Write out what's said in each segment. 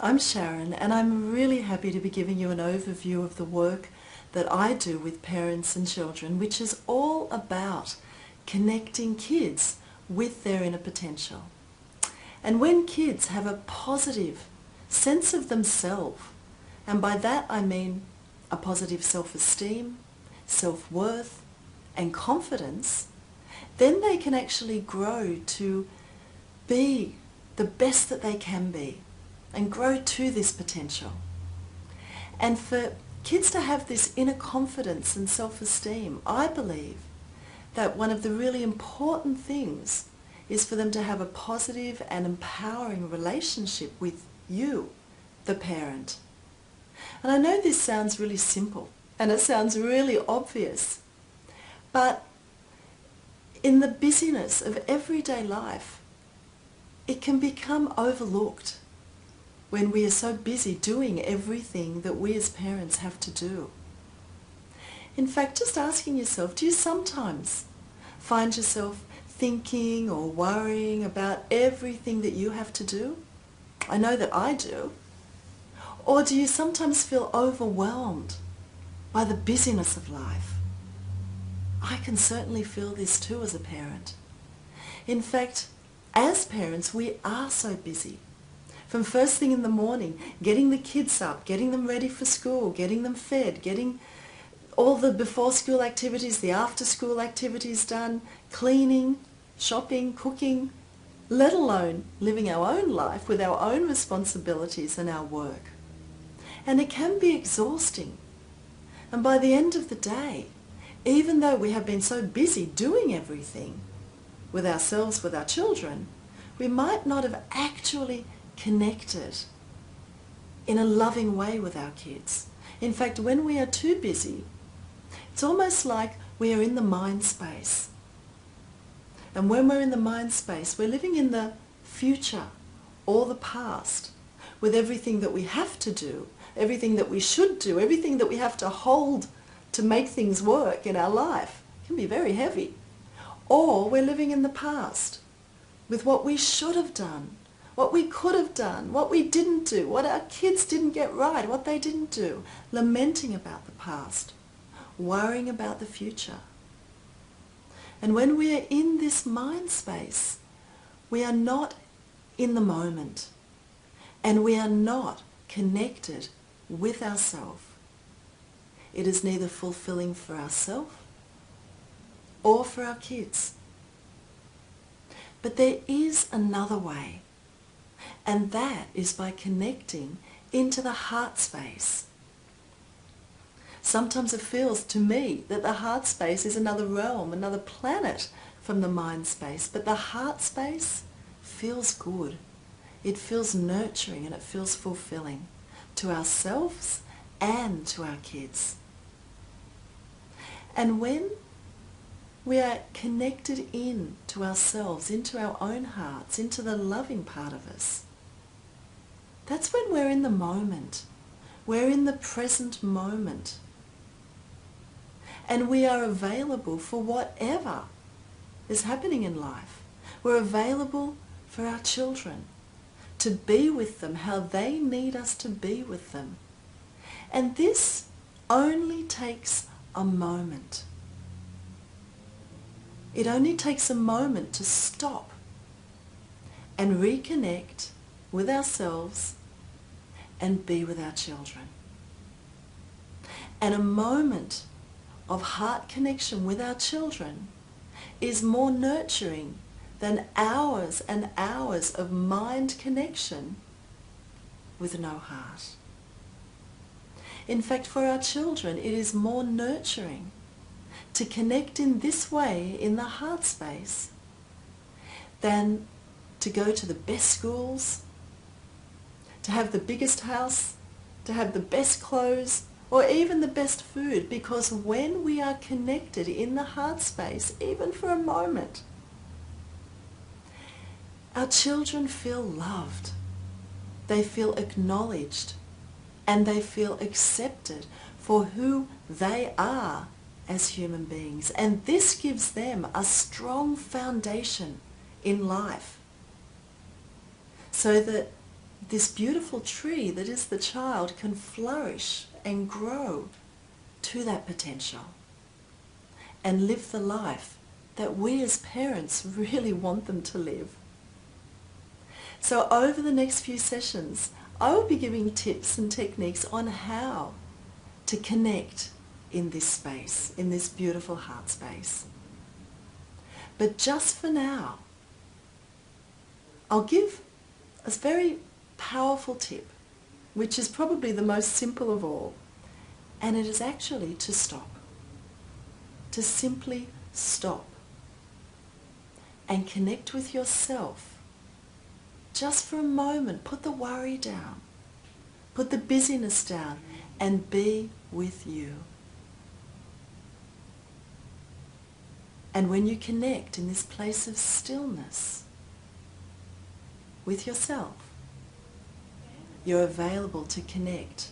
I'm Sharon, and I'm really happy to be giving you an overview of the work that I do with parents and children, which is all about connecting kids with their inner potential. And when kids have a positive sense of themselves, and by that I mean a positive self-esteem, self-worth and confidence, then they can actually grow to be the best that they can be and grow to this potential. And for kids to have this inner confidence and self-esteem, I believe that one of the really important things is for them to have a positive and empowering relationship with you, the parent. And I know this sounds really simple and it sounds really obvious, but in the busyness of everyday life, it can become overlooked when we are so busy doing everything that we as parents have to do. In fact, just asking yourself, do you sometimes find yourself thinking or worrying about everything that you have to do? I know that I do. Or do you sometimes feel overwhelmed by the busyness of life? I can certainly feel this too as a parent. In fact, as parents, we are so busy. From first thing in the morning, getting the kids up, getting them ready for school, getting them fed, getting all the before school activities, the after school activities done, cleaning, shopping, cooking, let alone living our own life with our own responsibilities and our work. And it can be exhausting. And by the end of the day, even though we have been so busy doing everything with ourselves, with our children, we might not have actually connected in a loving way with our kids. In fact, when we are too busy, it's almost like we are in the mind space. And when we're in the mind space, we're living in the future or the past with everything that we have to do, everything that we should do, everything that we have to hold to make things work in our life. It can be very heavy. Or we're living in the past with what we should have done, what we could have done, what we didn't do, what our kids didn't get right, what they didn't do, lamenting about the past, worrying about the future. And when we are in this mind space, we are not in the moment, and we are not connected with ourselves. It is neither fulfilling for ourselves or for our kids. But there is another way, and that is by connecting into the heart space. Sometimes it feels to me that the heart space is another realm, another planet from the mind space, but the heart space feels good. It feels nurturing and it feels fulfilling to ourselves and to our kids. And when we are connected in to ourselves, into our own hearts, into the loving part of us, that's when we're in the moment. We're in the present moment. And we are available for whatever is happening in life. We're available for our children, to be with them how they need us to be with them. And this only takes a moment. It only takes a moment to stop and reconnect with ourselves and be with our children. And a moment of heart connection with our children is more nurturing than hours and hours of mind connection with no heart. In fact, for our children, it is more nurturing to connect in this way in the heart space than to go to the best schools, to have the biggest house, to have the best clothes, or even the best food. Because when we are connected in the heart space, even for a moment, our children feel loved, they feel acknowledged, and they feel accepted for who they are as human beings. And this gives them a strong foundation in life, so that this beautiful tree that is the child can flourish and grow to that potential and live the life that we as parents really want them to live. So over the next few sessions, I will be giving tips and techniques on how to connect in this space, in this beautiful heart space. But just for now, I'll give a very powerful tip, which is probably the most simple of all, and it is actually to stop. To simply stop and connect with yourself. Just for a moment, put the worry down, put the busyness down, and be with you. And when you connect in this place of stillness with yourself, you're available to connect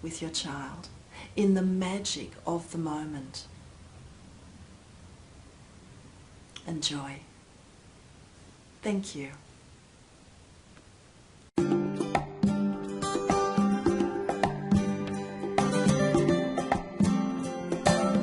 with your child in the magic of the moment. Enjoy. Thank you.